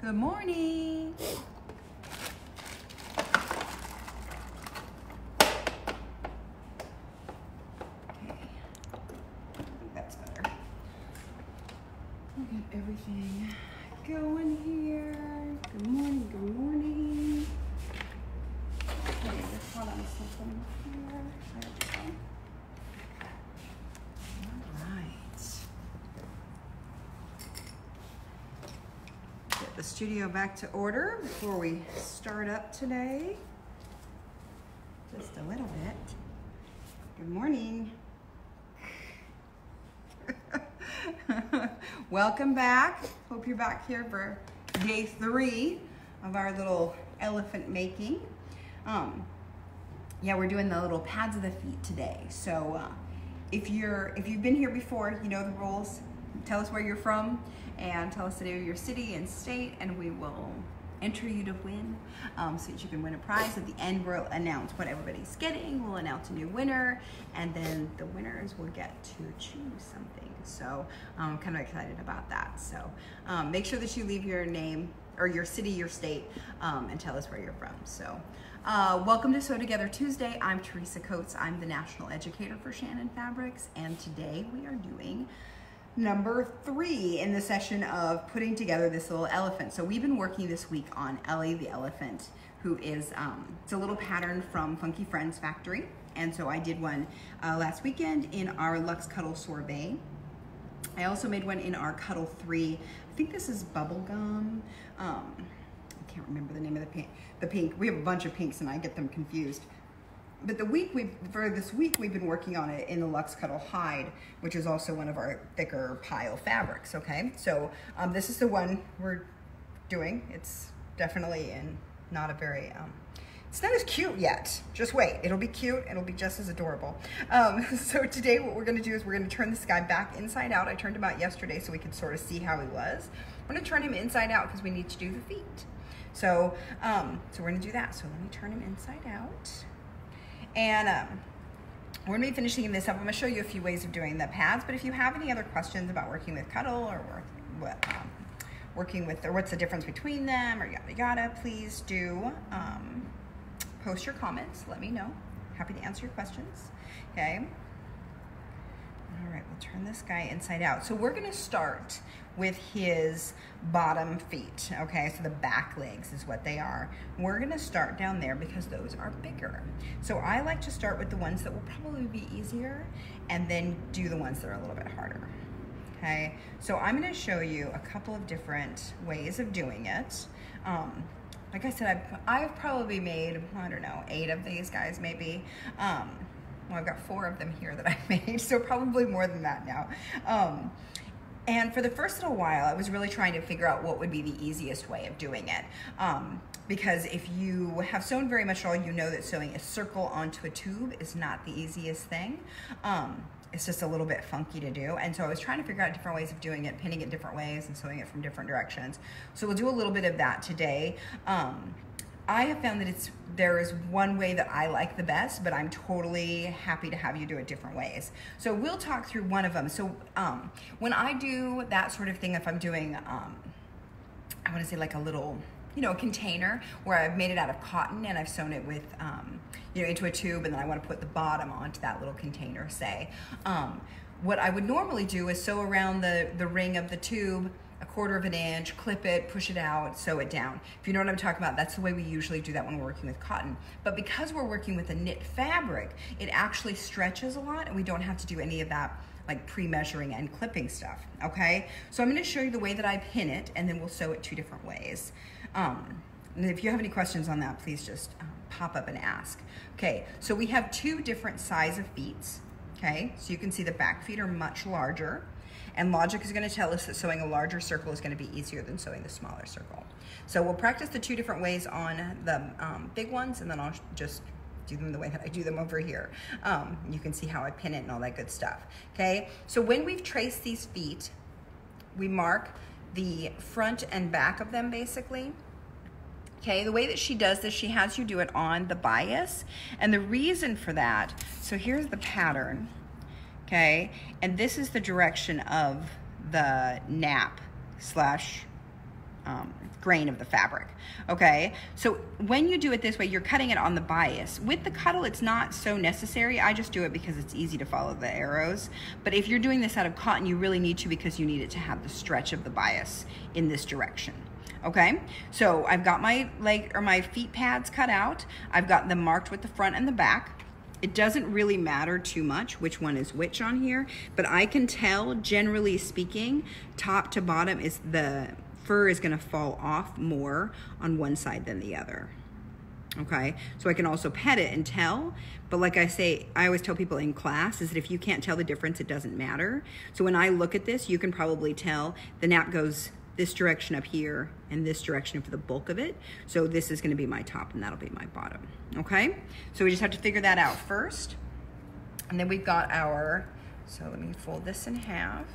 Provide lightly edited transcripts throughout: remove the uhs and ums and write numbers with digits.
Good morning. Okay, I think that's better. We'll get everything going here. Good morning, good morning. Okay, let's hold on something here. There we go. All right. Get the studio back to order before we start up today. Just a little bit. Good morning. Welcome back. Hope you're back here for day 3 of our little elephant making. Yeah, we're doing the little pads of the feet today. So if you've been here before, you know the rules. Tell us where you're from and tell us the name of your city and state, and we will enter you to win so that you can win a prize. At the end, we'll announce what everybody's getting. We'll announce a new winner, and then the winners will get to choose something. So I'm kind of excited about that. So make sure that you leave your name or your city, your state, and tell us where you're from. So welcome to Sew Together Tuesday. I'm Teresa Coates. I'm the National Educator for Shannon Fabrics, and today we are doing number 3 in the session of putting together this little elephant. So we've been working this week on Ellie the Elephant, who is, it's a little pattern from Funky Friends Factory. And so I did one last weekend in our Luxe Cuddle sorbet. I also made one in our Cuddle 3. I think this is bubblegum. I can't remember the name of the pink. We have a bunch of pinks and I get them confused. But for this week, we've been working on it in the Luxe Cuddle Hide, which is also one of our thicker pile fabrics, okay? So this is the one we're doing. It's definitely not a very, it's not as cute yet. Just wait, it'll be cute, it'll be just as adorable. So today what we're gonna do is we're gonna turn this guy back inside out. I turned him out yesterday so we could sort of see how he was. We're gonna turn him inside out because we need to do the feet. So, so we're gonna do that. So let me turn him inside out. And we're going to be finishing this up. I'm going to show you a few ways of doing the pads, but if you have any other questions about working with Cuddle or working with, or what's the difference between them or yada yada, please do post your comments. Let me know. Happy to answer your questions. Okay. All right, we'll turn this guy inside out. So we're going to start with his bottom feet, okay? So the back legs is what they are. We're going to start down there because those are bigger. So I like to start with the ones that will probably be easier and then do the ones that are a little bit harder, okay? So I'm going to show you a couple of different ways of doing it. Like I said, I've probably made, I don't know, 8 of these guys maybe. Well, I've got 4 of them here that I made, so probably more than that now. And for the first little while, I was really trying to figure out what would be the easiest way of doing it. Because if you have sewn very much at all, you know that sewing a circle onto a tube is not the easiest thing. It's just a little bit funky to do. And so I was trying to figure out different ways of doing it, pinning it different ways and sewing it from different directions. So we'll do a little bit of that today. I have found that there is one way that I like the best, but I'm totally happy to have you do it different ways. So we'll talk through one of them. So when I do that sort of thing, if I'm doing, I want to say like a little, you know, a container where I've made it out of cotton and I've sewn it with, you know, into a tube, and then I want to put the bottom onto that little container, say. What I would normally do is sew around the ring of the tube, 1/4 of an inch, clip it, push it out, sew it down. If you know what I'm talking about, that's the way we usually do that when we're working with cotton. But because we're working with a knit fabric, it actually stretches a lot and we don't have to do any of that like pre-measuring and clipping stuff, okay? So I'm gonna show you the way that I pin it, and then we'll sew it 2 different ways. And if you have any questions on that, please just pop up and ask. Okay, so we have 2 different size of feet, okay? So you can see the back feet are much larger. And logic is going to tell us that sewing a larger circle is going to be easier than sewing the smaller circle. So we'll practice the 2 different ways on the big ones, and then I'll just do them the way that I do them over here. You can see how I pin it and all that good stuff. Okay, so when we've traced these feet, we mark the front and back of them basically. Okay, the way that she does this, she has you do it on the bias. And the reason for that, so here's the pattern. Okay, and this is the direction of the nap slash grain of the fabric. Okay, so when you do it this way, you're cutting it on the bias. With the cuddle, it's not so necessary. I just do it because it's easy to follow the arrows. But if you're doing this out of cotton, you really need to, because you need it to have the stretch of the bias in this direction. Okay, so I've got my leg or my feet pads cut out. I've got them marked with the front and the back. It doesn't really matter too much which one is which on here, but I can tell, generally speaking, top to bottom is the fur is gonna fall off more on one side than the other. Okay, so I can also pet it and tell, but like I say, I always tell people in class is that if you can't tell the difference, it doesn't matter. So when I look at this, you can probably tell the nap goes this direction up here and this direction for the bulk of it. So this is gonna be my top and that'll be my bottom, okay? So we just have to figure that out first. And then we've got our, so let me fold this in half.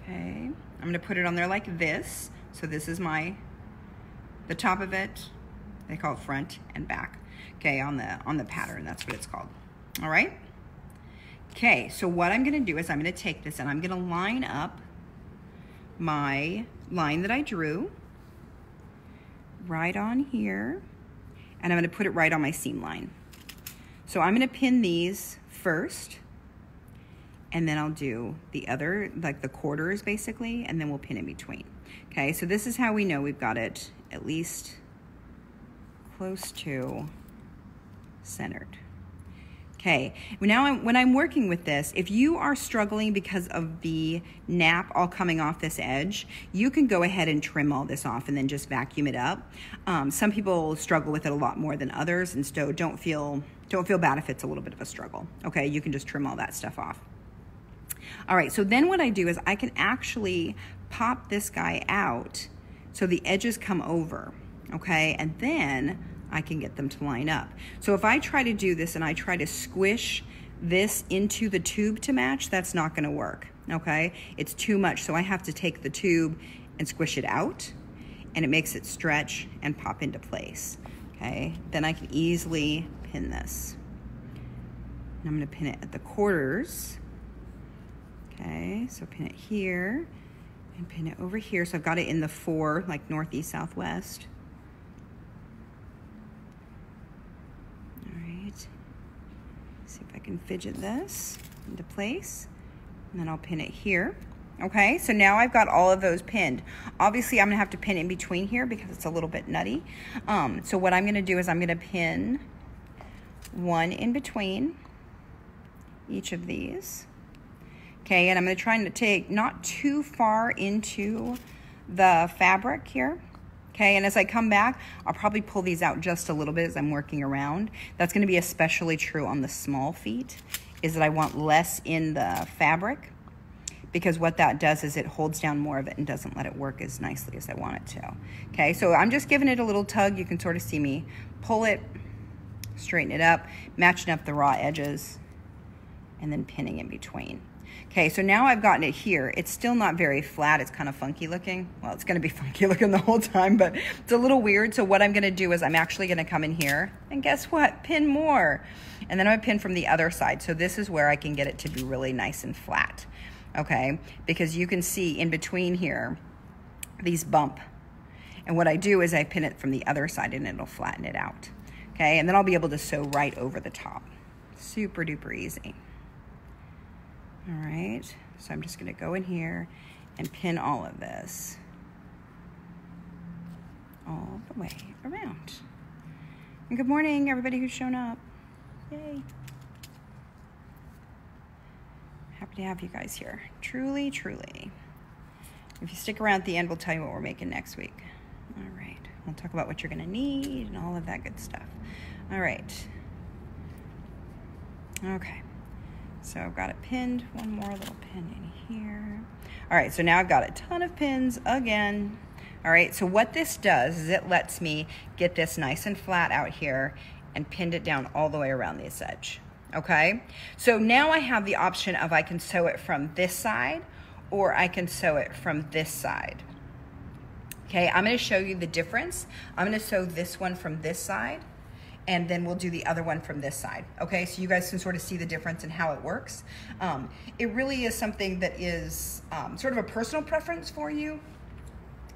Okay, I'm gonna put it on there like this. So this is the top of it, they call it front and back, okay, on the pattern, that's what it's called, all right? Okay, so what I'm gonna do is I'm gonna take this and I'm gonna line up my line that I drew right on here, and I'm going to put it right on my seam line. So I'm going to pin these first, and then I'll do the other, like the quarters basically, and then we'll pin in between. Okay, so this is how we know we've got it at least close to centered. Okay, now when I'm working with this, if you are struggling because of the nap all coming off this edge, you can go ahead and trim all this off and then just vacuum it up. Some people struggle with it a lot more than others, and so don't feel bad if it's a little bit of a struggle. Okay, you can just trim all that stuff off. All right, so then what I do is I can actually pop this guy out so the edges come over, okay, and then I can get them to line up. So if I try to do this and I try to squish this into the tube to match, that's not gonna work, okay? It's too much, so I have to take the tube and squish it out, and it makes it stretch and pop into place, okay? Then I can easily pin this. And I'm gonna pin it at the quarters, okay? So pin it here and pin it over here. So I've got it in the 4, like northeast, southwest. See if I can fidget this into place, and then I'll pin it here. Okay, so now I've got all of those pinned. Obviously, I'm gonna have to pin in between here because it's a little bit nutty. So what I'm gonna do is I'm gonna pin one in between each of these. Okay, and I'm gonna try to take not too far into the fabric here. Okay, and as I come back, I'll probably pull these out just a little bit as I'm working around. That's gonna be especially true on the small feet, is that I want less in the fabric, because what that does is it holds down more of it and doesn't let it work as nicely as I want it to. Okay, so I'm just giving it a little tug. You can sort of see me pull it, straighten it up, matching up the raw edges, and then pinning in between. Okay, so now I've gotten it here. It's still not very flat. It's kind of funky looking. Well, it's gonna be funky looking the whole time, but it's a little weird. So what I'm gonna do is I'm actually gonna come in here and guess what? Pin more. And then I'm gonna pin from the other side. So this is where I can get it to be really nice and flat, okay? Because you can see in between here, these bump. And what I do is I pin it from the other side and it'll flatten it out, okay? And then I'll be able to sew right over the top. Super duper easy. All right, so I'm just gonna go in here and pin all of this all the way around. And good morning, everybody who's shown up. Yay. Happy to have you guys here. Truly, truly. If you stick around at the end, we'll tell you what we're making next week. All right, we'll talk about what you're gonna need and all of that good stuff. All right. Okay. So I've got it pinned, one more little pin in here. All right, so now I've got a ton of pins again. All right, so what this does is it lets me get this nice and flat out here and pinned it down all the way around this edge, okay? So now I have the option of I can sew it from this side or I can sew it from this side. Okay, I'm gonna show you the difference. I'm gonna sew this one from this side, and then we'll do the other one from this side. Okay, so you guys can sort of see the difference in how it works. It really is something that is sort of a personal preference for you.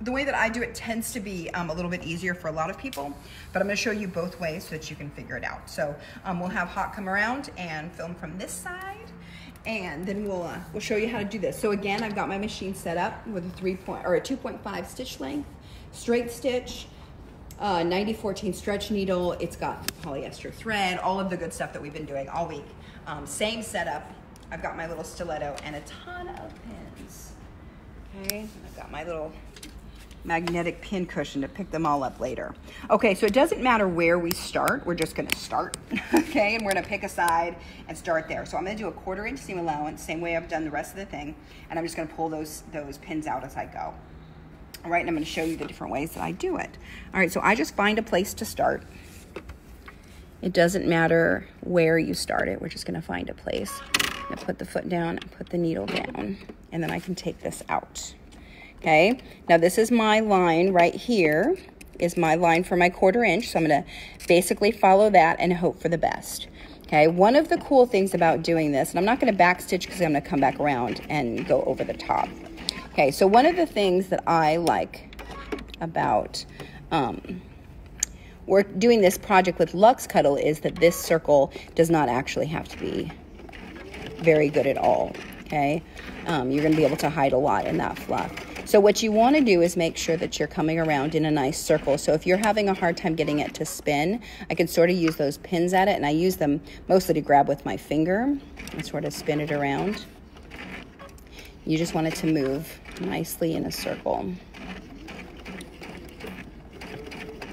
the way that I do it tends to be a little bit easier for a lot of people, but I'm gonna show you both ways so that you can figure it out. So we'll have Hawk come around and film from this side, and then we'll show you how to do this. So again, I've got my machine set up with a 2.5 stitch length, straight stitch, 90-14 stretch needle. It's got polyester thread, all of the good stuff that we've been doing all week. Same setup. I've got my little stiletto and a ton of pins. Okay, I've got my little magnetic pin cushion to pick them all up later. Okay, so it doesn't matter where we start, we're just gonna start, okay? And we're gonna pick a side and start there. So I'm gonna do a 1/4 inch seam allowance, same way I've done the rest of the thing, and I'm just gonna pull those pins out as I go. All right, and I'm gonna show you the different ways that I do it. All right, so I just find a place to start. It doesn't matter where you start it, we're just gonna find a place. I'm gonna put the foot down and put the needle down, and then I can take this out. Okay, now this is my line right here, is my line for my 1/4 inch. So I'm gonna basically follow that and hope for the best. Okay, one of the cool things about doing this, and I'm not gonna back stitch because I'm gonna come back around and go over the top. Okay, so one of the things that I like about we're doing this project with Luxe Cuddle is that this circle does not actually have to be very good at all. Okay, you're gonna be able to hide a lot in that fluff. So what you want to do is make sure that you're coming around in a nice circle. So if you're having a hard time getting it to spin, I can sort of use those pins at it, and I use them mostly to grab with my finger and sort of spin it around. You just want it to move nicely in a circle.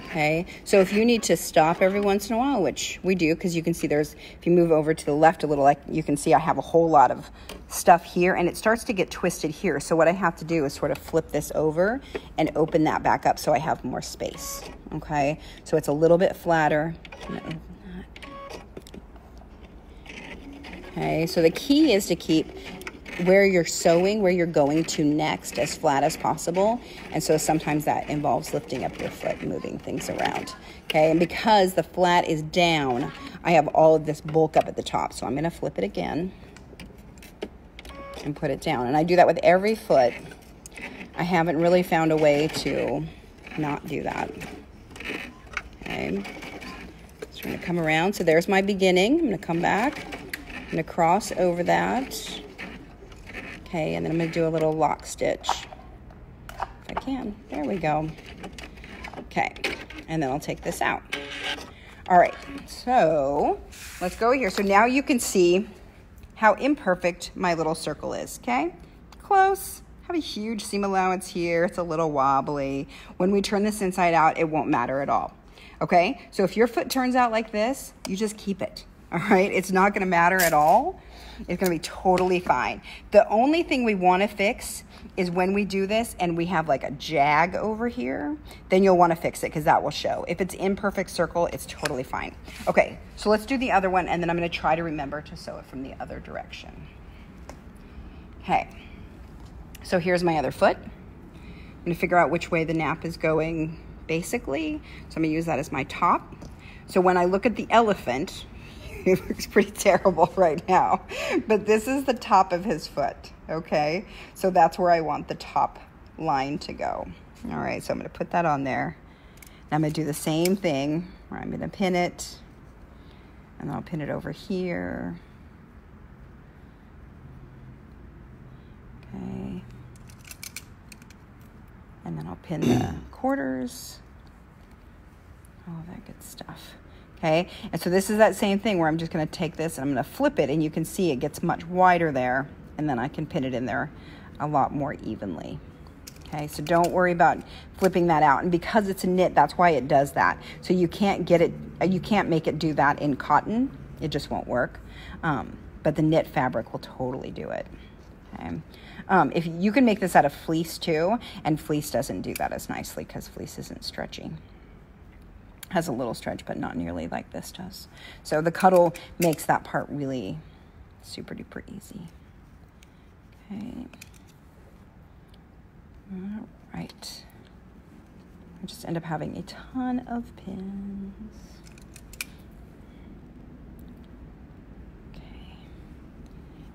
Okay, so if you need to stop every once in a while, which we do, because you can see there's, if you move over to the left a little, like you can see I have a whole lot of stuff here, and it starts to get twisted here. So what I have to do is sort of flip this over and open that back up so I have more space. Okay, so it's a little bit flatter. Okay, so the key is to keep where you're sewing, where you're going to next, as flat as possible. And so sometimes that involves lifting up your foot and moving things around. Okay, and because the flat is down, I have all of this bulk up at the top. So I'm gonna flip it again and put it down. And I do that with every foot. I haven't really found a way to not do that. Okay, so I'm gonna come around. So there's my beginning. I'm gonna come back. I'm gonna cross over that. Okay, and then I'm going to do a little lock stitch, if I can. There we go. Okay, and then I'll take this out. All right, so let's go here. So now you can see how imperfect my little circle is, okay? Close. Have a huge seam allowance here. It's a little wobbly. When we turn this inside out, it won't matter at all, okay? So if your foot turns out like this, you just keep it, all right? It's not going to matter at all. It's going to be totally fine. The only thing we want to fix is when we do this and we have like a jag over here, then you'll want to fix it because that will show. If it's imperfect circle, it's totally fine. Okay, so let's do the other one, and then I'm going to try to remember to sew it from the other direction. Okay, so here's my other foot. I'm going to figure out which way the nap is going basically. So I'm going to use that as my top. So when I look at the elephant, it looks pretty terrible right now, but this is the top of his foot, okay? So that's where I want the top line to go. All right, so I'm gonna put that on there. And I'm gonna do the same thing where I'm gonna pin it, and then I'll pin it over here. Okay. And then I'll pin the quarters, all that good stuff. Okay, and so this is that same thing where I'm just going to take this and I'm going to flip it, and you can see it gets much wider there, and then I can pin it in there a lot more evenly. Okay, so don't worry about flipping that out, and because it's a knit, that's why it does that. So you can't get it, you can't make it do that in cotton. It just won't work, but the knit fabric will totally do it. Okay. If you can make this out of fleece too, and fleece doesn't do that as nicely because fleece isn't stretchy. Has a little stretch, but not nearly like this does. So the cuddle makes that part really super duper easy. Okay. All right. I just end up having a ton of pins. Okay.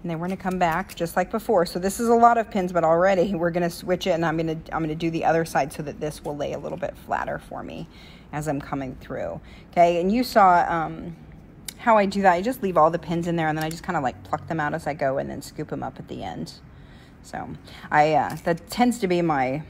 And then we're gonna come back just like before. So this is a lot of pins, but already we're gonna switch it, and I'm gonna do the other side so that this will lay a little bit flatter for me as I'm coming through. Okay, and you saw how I do that. I just leave all the pins in there, and then I just kind of like pluck them out as I go, and then scoop them up at the end. So that tends to be my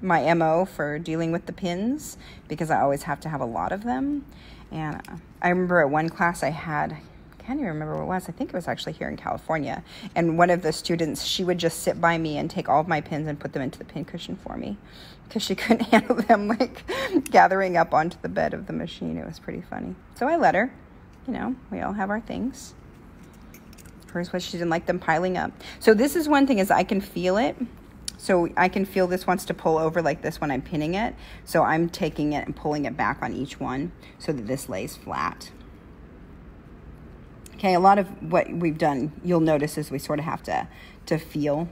MO for dealing with the pins, because I always have to have a lot of them. And I remember at one class I had, I can't even remember what it was. I think it was actually here in California. And one of the students, she would just sit by me and take all of my pins and put them into the pin cushion for me, because she couldn't handle them like gathering up onto the bed of the machine. It was pretty funny. So I let her, you know, we all have our things. Hers was she didn't like them piling up. So this is one thing, is I can feel it. So I can feel this wants to pull over like this when I'm pinning it. So I'm taking it and pulling it back on each one so that this lays flat. Okay, a lot of what we've done, you'll notice, is we sort of have to feel.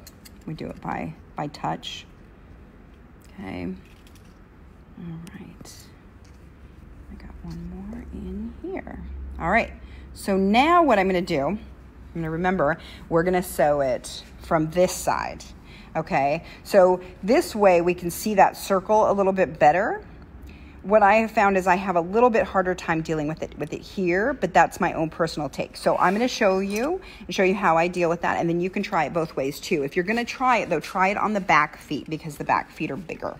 We do it by touch. Okay. All right. I got one more in here. All right. So now what I'm going to do, I'm going to remember, we're going to sew it from this side. Okay, so this way we can see that circle a little bit better. What I have found is I have a little bit harder time dealing with it here, but that's my own personal take. So I'm going to show you how I deal with that, and then you can try it both ways too. If you're going to try it though, try it on the back feet, because the back feet are bigger.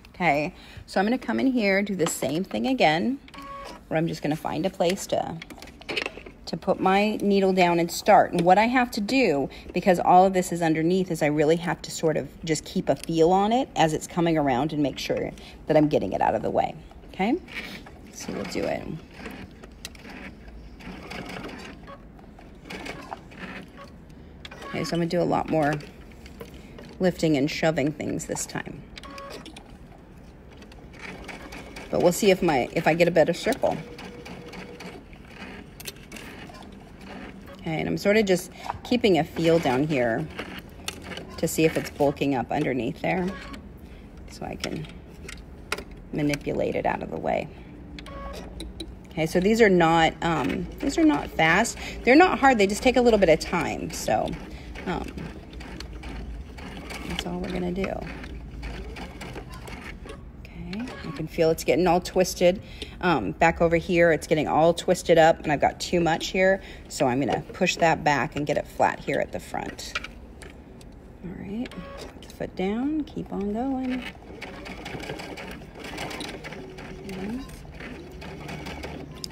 Okay, so I'm going to come in here, do the same thing again, where I'm just going to find a place to put my needle down and start. And what I have to do, because all of this is underneath, is I really have to sort of just keep a feel on it as it's coming around and make sure that I'm getting it out of the way. Okay, so we'll do it. Okay, so I'm gonna do a lot more lifting and shoving things this time, but we'll see if I get a better circle. Okay, and I'm sort of just keeping a feel down here to see if it's bulking up underneath there, so I can manipulate it out of the way. Okay, so these are not fast. They're not hard. They just take a little bit of time. So that's all we're gonna do. Okay, you can feel it's getting all twisted. Back over here, it's getting all twisted up, and I've got too much here, so I'm gonna push that back and get it flat here at the front. All right, put the foot down, keep on going. Okay.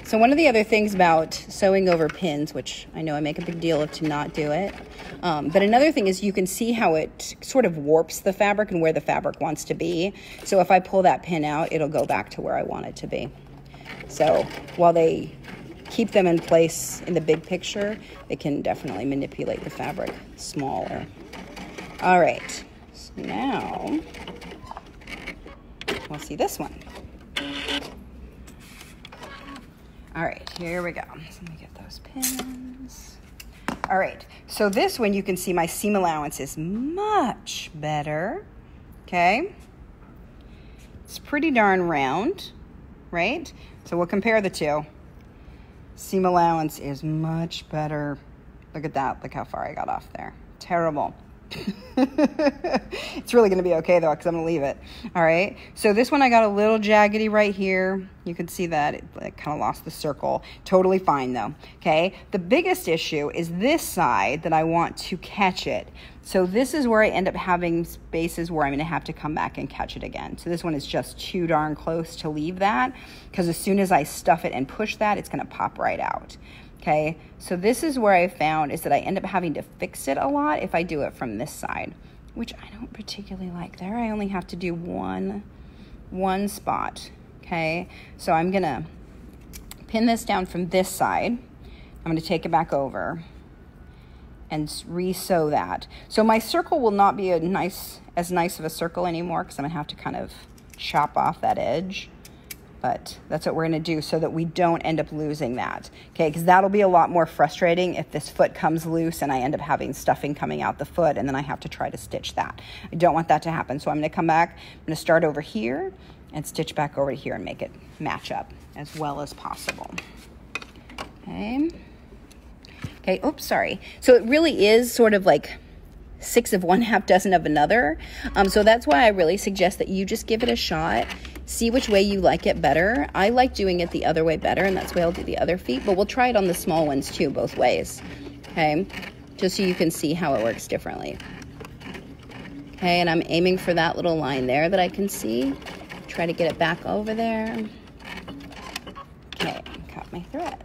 So one of the other things about sewing over pins, which I know I make a big deal of to not do it, but another thing is you can see how it sort of warps the fabric and where the fabric wants to be. So if I pull that pin out, it'll go back to where I want it to be. So while they keep them in place in the big picture, they can definitely manipulate the fabric smaller. All right, so now we'll see this one. All right, here we go. So let me get those pins. All right, so this one you can see my seam allowance is much better, okay? It's pretty darn round, right? So we'll compare the two. Seam allowance is much better. Look at that, look how far I got off there. Terrible. It's really gonna be okay though, because I'm gonna leave it. All right, so this one I got a little jaggedy right here. You can see that it kind of lost the circle. Totally fine though. Okay, the biggest issue is this side that I want to catch it. So this is where I end up having spaces where I'm gonna have to come back and catch it again. So this one is just too darn close to leave that, because as soon as I stuff it and push that, it's gonna pop right out. Okay, so this is where I found is that I end up having to fix it a lot if I do it from this side, which I don't particularly like. There I only have to do one spot. Okay, so I'm gonna pin this down from this side. I'm gonna take it back over and re-sew that. So my circle will not be as nice of a circle anymore, because I'm gonna have to kind of chop off that edge. But that's what we're gonna do so that we don't end up losing that, okay? Because that'll be a lot more frustrating if this foot comes loose and I end up having stuffing coming out the foot, and then I have to try to stitch that. I don't want that to happen, so I'm gonna come back, I'm gonna start over here and stitch back over here and make it match up as well as possible, okay? Okay, oops, sorry. So it really is sort of like 6 of one, half dozen of another. So that's why I really suggest that you just give it a shot. See which way you like it better. I like doing it the other way better, and that's why I'll do the other feet, but we'll try it on the small ones too, both ways. Okay, just so you can see how it works differently. Okay, and I'm aiming for that little line there that I can see. Try to get it back over there. Okay, cut my thread.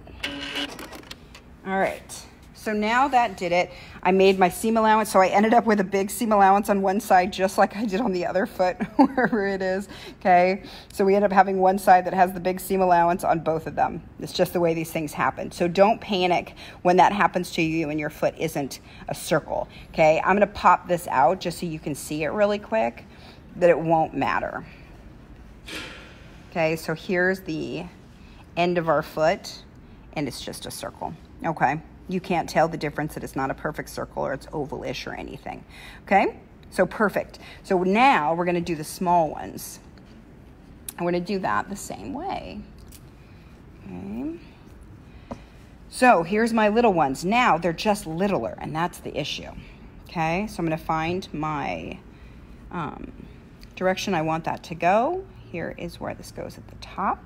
All right, so now that did it. I made my seam allowance, so I ended up with a big seam allowance on one side, just like I did on the other foot, wherever it is, okay? So we end up having one side that has the big seam allowance on both of them. It's just the way these things happen. So don't panic when that happens to you and your foot isn't a circle, okay? I'm gonna pop this out just so you can see it really quick, that it won't matter. Okay, so here's the end of our foot, and it's just a circle, okay? You can't tell the difference that it's not a perfect circle or it's ovalish or anything, okay? So perfect. So now we're gonna do the small ones. I'm gonna do that the same way, okay? So here's my little ones. Now they're just littler, and that's the issue, okay? So I'm gonna find my direction I want that to go. Here is where this goes at the top.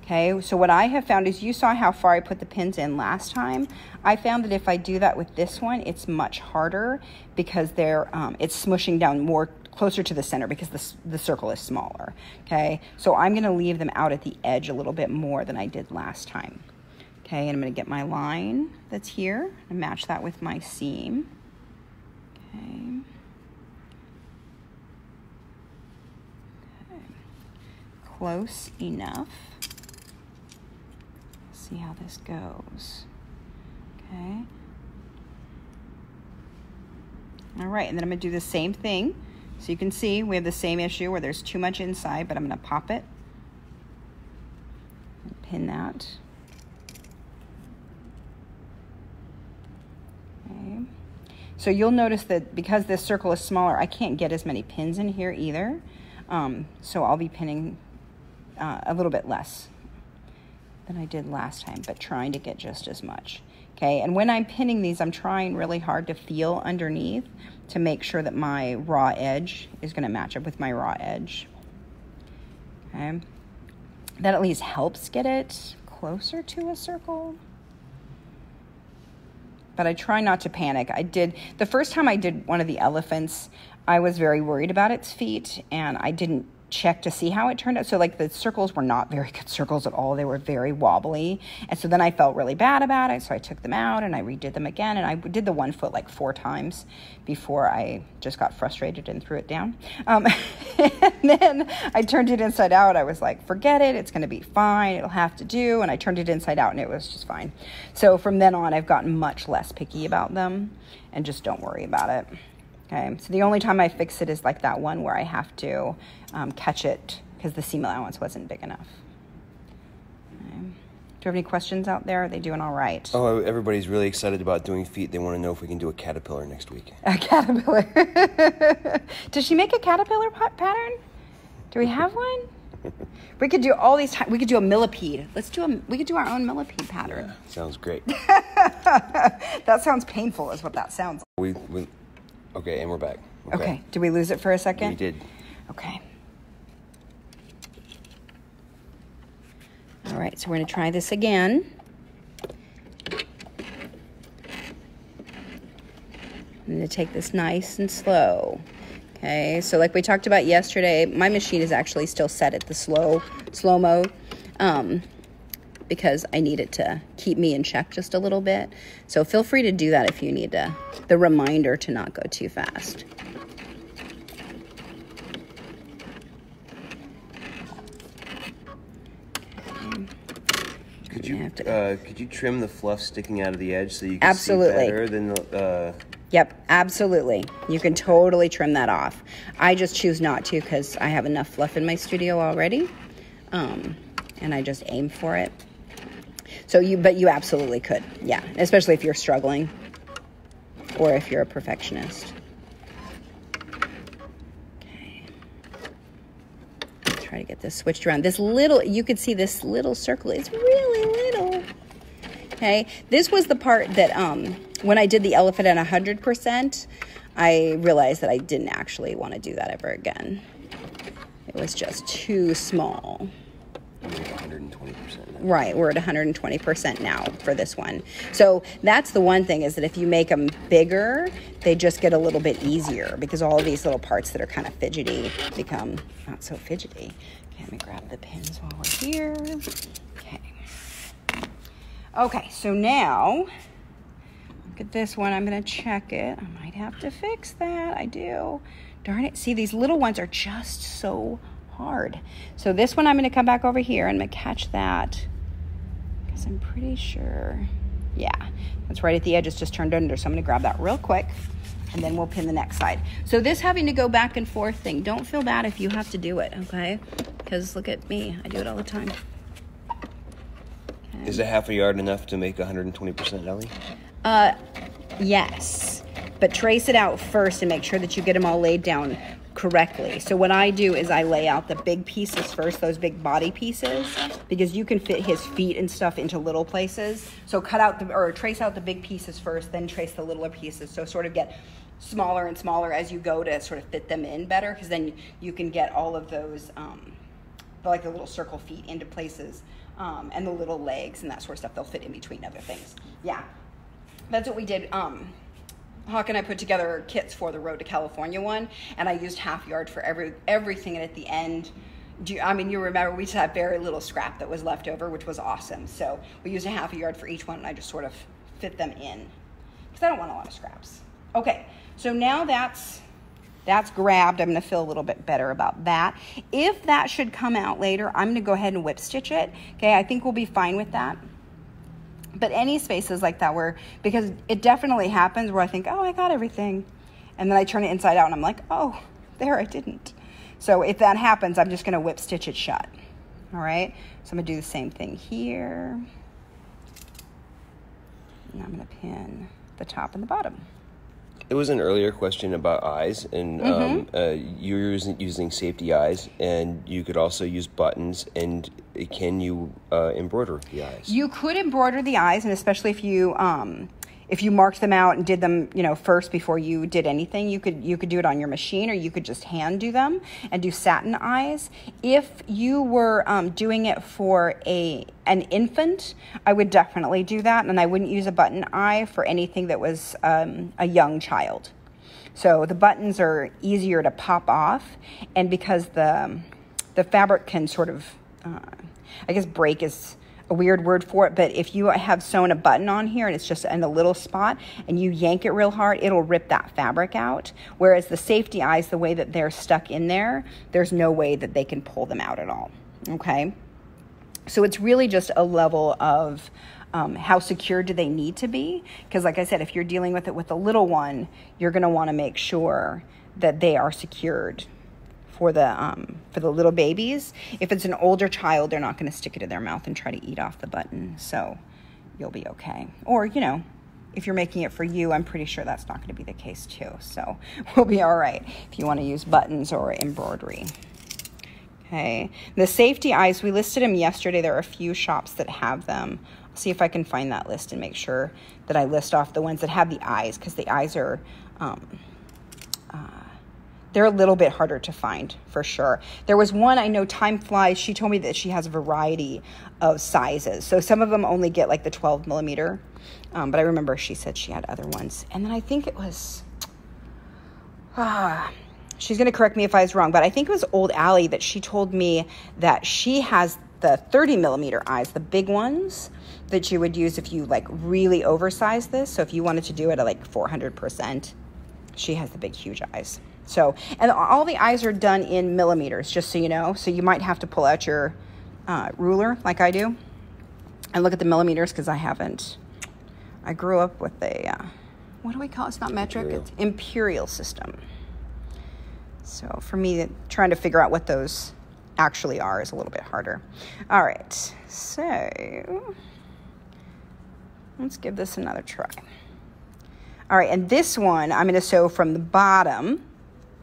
Okay, so what I have found is, you saw how far I put the pins in last time. I found that if I do that with this one, it's much harder because it's smushing down more closer to the center because the circle is smaller. Okay, so I'm gonna leave them out at the edge a little bit more than I did last time. Okay, and I'm gonna get my line that's here and match that with my seam. Okay. Close enough. See how this goes. Okay. All right, and then I'm gonna do the same thing. So you can see we have the same issue where there's too much inside, but I'm gonna pop it and pin that. Okay. So you'll notice that because this circle is smaller, I can't get as many pins in here either. So I'll be pinning a little bit less than I did last time, but trying to get just as much. Okay, and when I'm pinning these, I'm trying really hard to feel underneath to make sure that my raw edge is gonna match up with my raw edge. Okay, that at least helps get it closer to a circle. But I try not to panic. The first time I did one of the elephants, I was very worried about its feet, and I didn't check to see how it turned out. So like the circles were not very good circles at all. They were very wobbly. And so then I felt really bad about it. So I took them out and I redid them again. And I did the one foot like 4 times before I just got frustrated and threw it down. And then I turned it inside out. I was like, forget it. It's going to be fine. It'll have to do. And I turned it inside out and it was just fine. So from then on, I've gotten much less picky about them and just don't worry about it. Okay, so the only time I fix it is like that one where I have to catch it because the seam allowance wasn't big enough. Okay. Do you have any questions out there? Are they doing all right? Oh, everybody's really excited about doing feet. They want to know if we can do a caterpillar next week. A caterpillar. Does she make a caterpillar pattern? Do we have one? We could do all these. We could do a millipede. We could do our own millipede pattern. Yeah, sounds great. That sounds painful, is what that sounds like. Okay, and we're back. Okay. Did we lose it for a second? We did. Okay. All right, so we're going to try this again. I'm going to take this nice and slow. Okay, so like we talked about yesterday, my machine is actually still set at the slow mode because I need it to keep me in check just a little bit. So feel free to do that if you need the reminder to not go too fast. Could you trim the fluff sticking out of the edge so you can Absolutely. See better than the... Yep, absolutely. You can totally trim that off. I just choose not to because I have enough fluff in my studio already, and I just aim for it. But you absolutely could, yeah, especially if you're struggling or if you're a perfectionist. Okay. Try to get this switched around. You could see this little circle is really little. Okay, this was the part that when I did the elephant at 100%, I realized that I didn't actually want to do that ever again. It was just too small. We're at 120% now. Right, we're at 120% now for this one. So that's the one thing, is that if you make them bigger, they just get a little bit easier, because all of these little parts that are kind of fidgety become not so fidgety. Okay, let me grab the pins while we're here. Okay. Okay, so now, look at this one. I'm going to check it. I might have to fix that. I do. Darn it. See, these little ones are just so hard. So this one, I'm going to come back over here and I'm going to catch that, because I'm pretty sure, yeah, that's right at the edge. It's just turned under. So I'm going to grab that real quick, and then we'll pin the next side. So this having to go back and forth thing, don't feel bad if you have to do it, okay? Because look at me. I do it all the time. Okay. Is a half a yard enough to make 120%, Ellie? Yes, but trace it out first and make sure that you get them all laid down correctly. So what I do is I lay out the big pieces first, those big body pieces, because you can fit his feet and stuff into little places. So cut out or trace out the big pieces first, then trace the littler pieces. So sort of get smaller and smaller as you go to sort of fit them in better, because then you can get all of those, like the little circle feet into places, and the little legs and that sort of stuff. They'll fit in between other things. Yeah, that's what we did. Hawk and I put together kits for the Road to California one, and I used half yard for everything. And at the end, you remember we just had very little scrap that was left over, which was awesome. So we used a half a yard for each one, and I just sort of fit them in, because I don't want a lot of scraps. Okay, so now that's grabbed. I'm going to feel a little bit better about that. If that should come out later, I'm going to go ahead and whip stitch it. Okay, I think we'll be fine with that. But any spaces like that because it definitely happens where I think, oh, I got everything. And then I turn it inside out and I'm like, oh, there, I didn't. So if that happens, I'm just going to whip stitch it shut. All right. So I'm going to do the same thing here. And I'm going to pin the top and the bottom. It was an earlier question about eyes, and you're using safety eyes, and you could also use buttons. And can you embroider the eyes? You could embroider the eyes, and especially if you marked them out and did them, first before you did anything, you could do it on your machine, or you could just hand do them and do satin eyes. If you were doing it for an infant, I would definitely do that, and I wouldn't use a button eye for anything that was a young child. So the buttons are easier to pop off, and because the fabric can sort of, I guess break is a weird word for it, but if you have sewn a button on here and it's just in a little spot and you yank it real hard, it'll rip that fabric out. Whereas the safety eyes, the way that they're stuck in there, there's no way that they can pull them out at all. Okay? So it's really just a level of how secure do they need to be? Because like I said, if you're dealing with it with a little one, you're going to want to make sure that they are secured for the little babies. If it's an older child, they're not going to stick it in their mouth and try to eat off the button. So you'll be okay. Or, if you're making it for you, I'm pretty sure that's not going to be the case too. So we'll be all right if you want to use buttons or embroidery. Okay. The safety eyes, we listed them yesterday. There are a few shops that have them. I'll see if I can find that list and make sure that I list off the ones that have the eyes, because the eyes are they're a little bit harder to find for sure. There was one, I know, Time Flies. She told me that she has a variety of sizes. So some of them only get like the 12 millimeter. But I remember she said she had other ones. And then I think it was, she's going to correct me if I was wrong, but I think it was Old Allie that she told me that she has the 30 millimeter eyes, the big ones that you would use if you like really oversize this. So if you wanted to do it at like 400%, she has the big, huge eyes. So, and all the eyes are done in millimeters, just so you know. So you might have to pull out your ruler like I do and look at the millimeters, because I grew up with a, what do we call it? It's not metric, it's imperial system. So for me, trying to figure out what those actually are is a little bit harder. All right, so let's give this another try. All right, and this one I'm going to sew from the bottom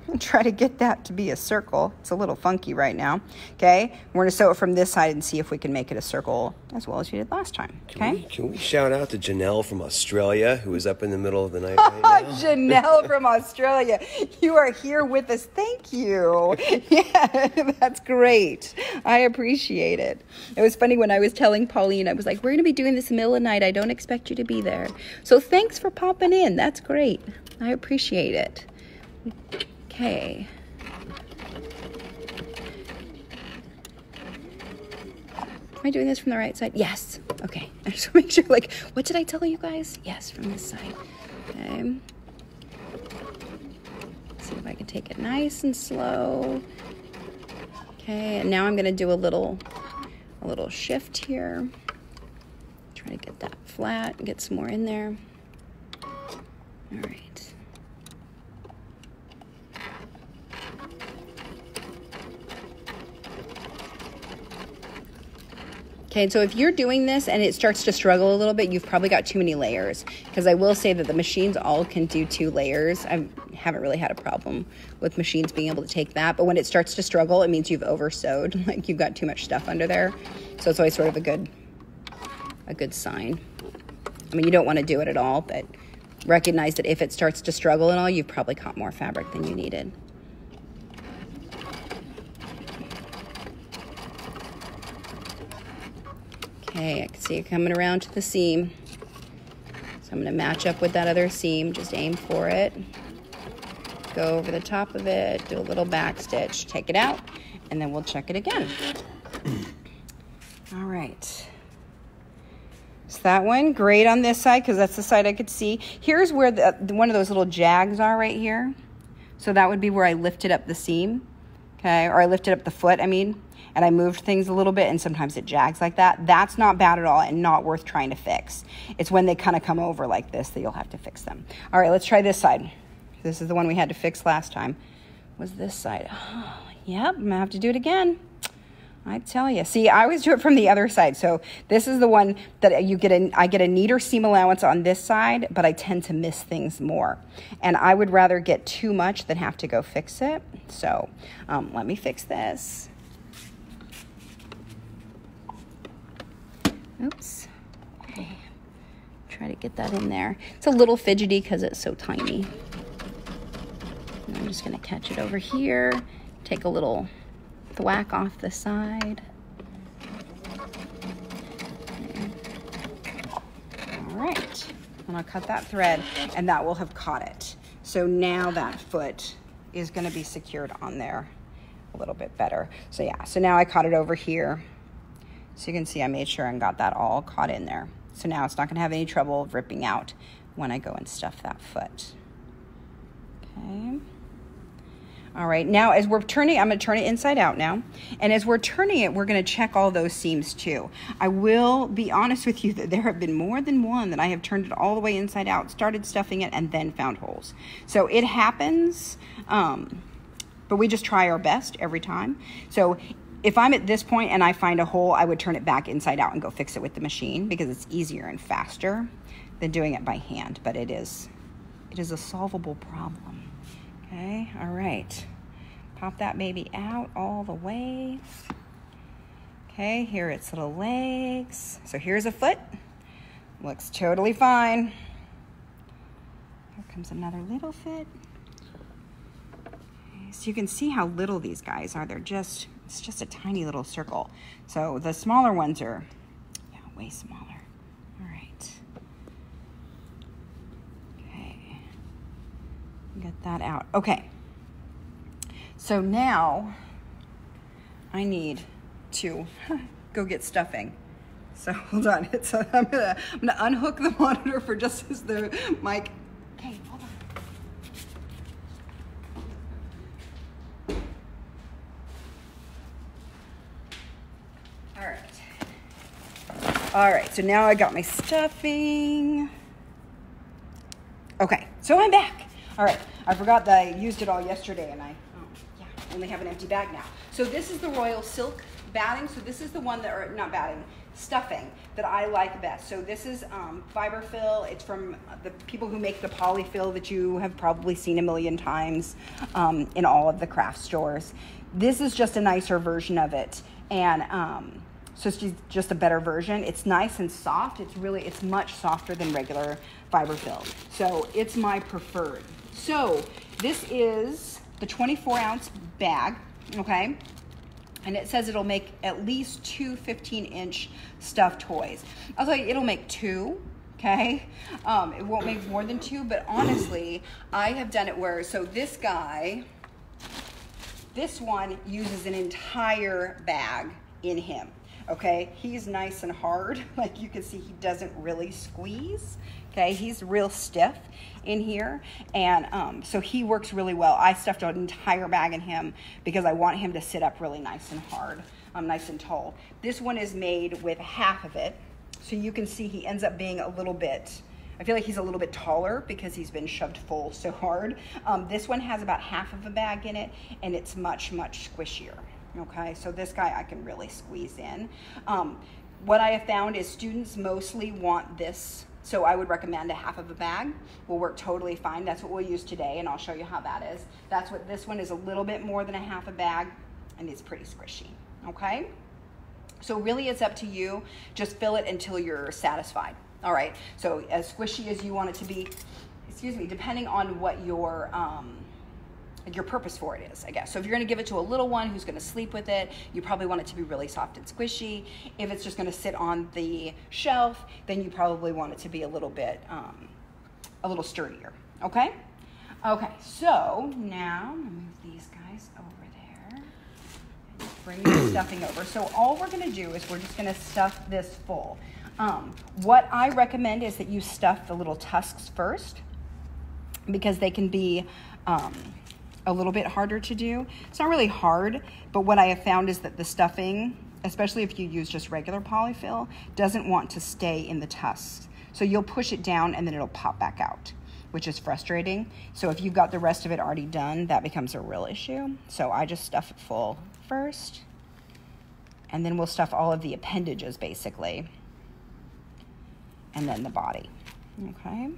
and try to get that to be a circle. It's a little funky right now. Okay, we're gonna sew it from this side and see if we can make it a circle as well as you did last time. Okay. Can we shout out to Janelle from Australia, who is up in the middle of the night right now? Janelle from Australia, you are here with us. Thank you. Yeah, that's great. I appreciate it. It was funny when I was telling Pauline, I was like, we're gonna be doing this in the middle of the night. I don't expect you to be there. So thanks for popping in. That's great. I appreciate it. Okay. Am I doing this from the right side? Yes. Okay. I just want to make sure, like, what did I tell you guys? Yes, from this side. Okay. See if I can take it nice and slow. Okay, and now I'm going to do a little shift here. Try to get that flat and get some more in there. All right. Okay, so if you're doing this and it starts to struggle a little bit, you've probably got too many layers. Because I will say that the machines all can do 2 layers. I haven't really had a problem with machines being able to take that. But when it starts to struggle, it means you've over-sewed. Like you've got too much stuff under there. So it's always sort of a good sign. I mean, you don't want to do it at all, but recognize that if it starts to struggle and all, you've probably caught more fabric than you needed. Okay, I can see it coming around to the seam. So I'm going to match up with that other seam, just aim for it. Go over the top of it, do a little back stitch, take it out, and then we'll check it again. All right. So that one, great on this side because that's the side I could see. Here's where one of those little jags are right here. So that would be where I lifted up the seam, okay? Or I lifted up the foot, I mean. And I moved things a little bit, and sometimes it jags like that. That's not bad at all and not worth trying to fix. It's when they kind of come over like this that you'll have to fix them. All right, let's try this side. This is the one we had to fix last time. Was this side? Oh, yep, I'm gonna have to do it again. I tell you. See, I always do it from the other side. So this is the one that I get a neater seam allowance on this side, but I tend to miss things more. And I would rather get too much than have to go fix it. So let me fix this. Oops. Okay. Try to get that in there. It's a little fidgety because it's so tiny. And I'm just going to catch it over here. Take a little thwack off the side. Okay. All right. And I'll cut that thread, and that will have caught it. So now that foot is going to be secured on there a little bit better. So yeah, so now I caught it over here. So you can see I made sure and got that all caught in there. So now it's not going to have any trouble ripping out when I go and stuff that foot. Okay. All right, now as we're turning, I'm going to turn it inside out now. And as we're turning it, we're going to check all those seams too. I will be honest with you that there have been more than one that I have turned it all the way inside out, started stuffing it, and then found holes. So it happens, but we just try our best every time. So if I'm at this point and I find a hole, I would turn it back inside out and go fix it with the machine because it's easier and faster than doing it by hand. But it is a solvable problem. Okay, all right. Pop that baby out all the way. Okay, here are its little legs. So here's a foot. Looks totally fine. Here comes another little foot. Okay, so you can see how little these guys are. It's just a tiny little circle. So the smaller ones are, yeah, way smaller. All right. Okay. Get that out. Okay. So now I need to go get stuffing. So hold on. I'm gonna unhook the monitor for just as the mic. Okay, hold on. All right, so now I got my stuffing. Okay, so I'm back. All right, I forgot that I used it all yesterday and only have an empty bag now. So this is the Royal Silk batting. So this is the one that, or not batting, stuffing that I like best. So this is fiberfill. It's from the people who make the polyfill that you have probably seen a million times in all of the craft stores. This is just a nicer version of it. And so it's just a better version. It's nice and soft. It's much softer than regular fiberfill. So it's my preferred. So this is the 24-ounce bag, okay? And it says it'll make at least 2 15-inch stuffed toys. I'll tell you, it'll make 2, okay? It won't make more than 2, but honestly, I have done it where, so this guy, this one uses an entire bag in him, okay? He's nice and hard. Like you can see, he doesn't really squeeze, okay? He's real stiff in here, and so he works really well. I stuffed an entire bag in him because I want him to sit up really nice and hard, nice and tall. This one is made with half of it, so you can see he ends up being a little bit, I feel like he's a little bit taller because he's been shoved full so hard. This one has about half of a bag in it, and it's much, much squishier. Okay, so this guy I can really squeeze in. What I have found is students mostly want this, so I would recommend a half of a bag. Will work totally fine. That's what we'll use today, and I'll show you how that is. That's what this one is, a little bit more than a half a bag, and it's pretty squishy, okay? So really it's up to you. Just fill it until you're satisfied. All right, so as squishy as you want it to be, excuse me, depending on what your purpose for it is, I guess. So if you're gonna give it to a little one who's gonna sleep with it, you probably want it to be really soft and squishy. If it's just gonna sit on the shelf, then you probably want it to be a little bit, a little sturdier, okay? Okay, so now I'm gonna move these guys over there. Bring the stuffing over. So all we're gonna do is we're just gonna stuff this full. What I recommend is that you stuff the little tusks first, because they can be a little bit harder to do. It's not really hard, but what I have found is that the stuffing, especially if you use just regular polyfill, doesn't want to stay in the tusks. So you'll push it down and then it'll pop back out, which is frustrating. So if you've got the rest of it already done, that becomes a real issue. So I just stuff it full first, and then we'll stuff all of the appendages basically, and then the body, okay?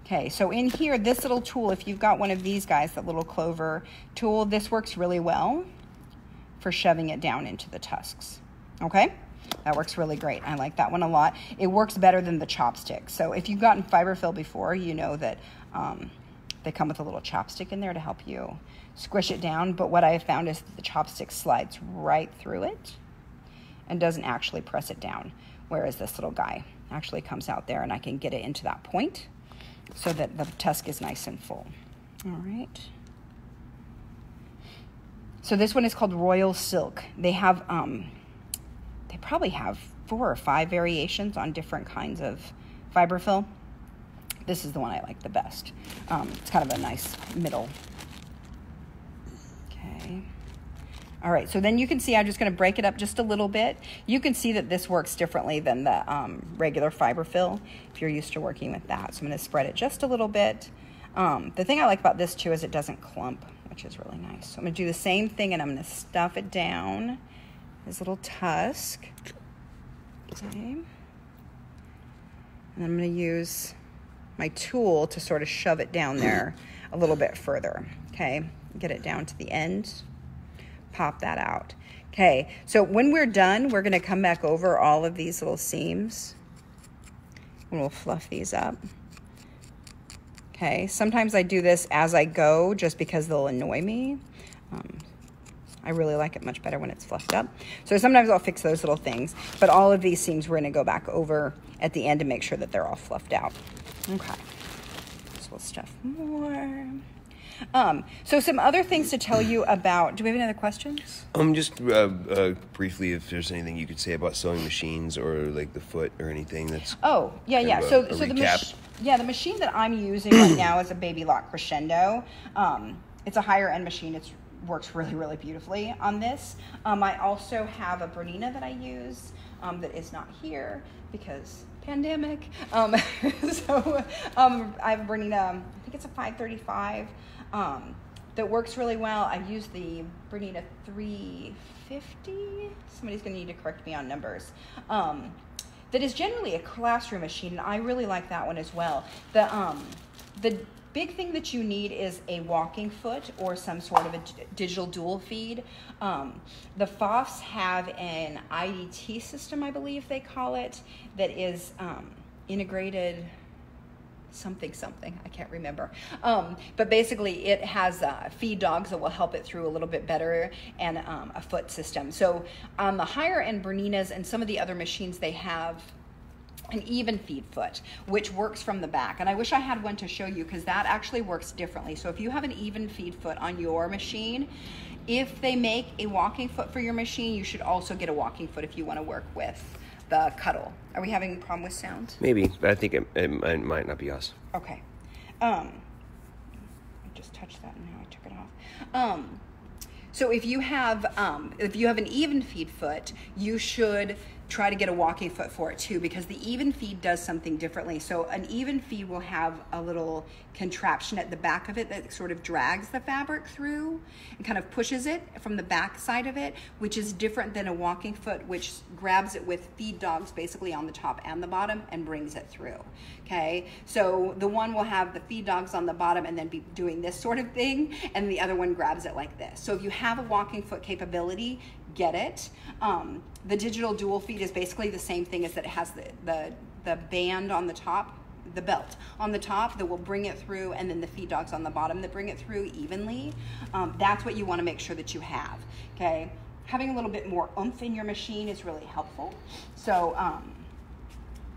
Okay, so in here, this little tool, if you've got one of these guys, that little clover tool, this works really well for shoving it down into the tusks, okay? That works really great. I like that one a lot. It works better than the chopstick. So if you've gotten fiberfill before, you know that they come with a little chopstick in there to help you squish it down. But what I have found is that the chopstick slides right through it and doesn't actually press it down, whereas this little guy actually comes out there and I can get it into that point so that the tusk is nice and full. All right. So this one is called Royal Silk. They have, they probably have 4 or 5 variations on different kinds of fiberfill. This is the one I like the best. It's kind of a nice middle. Okay. All right, so then you can see I'm just gonna break it up just a little bit. You can see that this works differently than the regular fiberfill if you're used to working with that. So I'm gonna spread it just a little bit. The thing I like about this too is it doesn't clump, which is really nice. So I'm gonna do the same thing and I'm gonna stuff it down, this little tusk. Okay. And I'm gonna use my tool to sort of shove it down there a little bit further, okay? Get it down to the end, pop that out. Okay, so when we're done, we're gonna come back over all of these little seams and we'll fluff these up. Okay, sometimes I do this as I go just because they'll annoy me. I really like it much better when it's fluffed up. So sometimes I'll fix those little things, but all of these seams we're gonna go back over at the end to make sure that they're all fluffed out. Okay, so we'll stuff more. So some other things to tell you about, do we have any other questions? Just briefly, if there's anything you could say about sewing machines or like the foot or anything that's... Oh, yeah. So the machine that I'm using right now is a Baby Lock Crescendo. It's a higher end machine. It works really, really beautifully on this. I also have a Bernina that I use that is not here because pandemic. I have a Bernina, I think it's a 535. that works really well. I use the Bernina 350. Somebody's going to need to correct me on numbers. That is generally a classroom machine, and I really like that one as well. The big thing that you need is a walking foot or some sort of a digital dual feed. The Fluffs have an IDT system, I believe they call it, that is integrated something, I can't remember. But basically it has feed dogs that will help it through a little bit better, and a foot system. So on the higher end Berninas and some of the other machines, they have an even feed foot, which works from the back. And I wish I had one to show you, because that actually works differently. So if you have an even feed foot on your machine, if they make a walking foot for your machine, you should also get a walking foot if you want to work with the Cuddle. Are we having a problem with sound? Maybe, but I think it might not be us. Okay. I just touched that and now I took it off. So if you have an even feed foot, you should try to get a walking foot for it too, because the even feed does something differently. So an even feed will have a little contraption at the back of it that sort of drags the fabric through and kind of pushes it from the back side of it, which is different than a walking foot, which grabs it with feed dogs basically on the top and the bottom and brings it through. Okay, so the one will have the feed dogs on the bottom and then be doing this sort of thing, and the other one grabs it like this. So if you have a walking foot capability, get it. The digital dual feed is basically the same thing, as that it has the band on the top, the belt on the top that will bring it through, and then the feed dogs on the bottom that bring it through evenly. That's what you want to make sure that you have. Okay, having a little bit more oomph in your machine is really helpful. So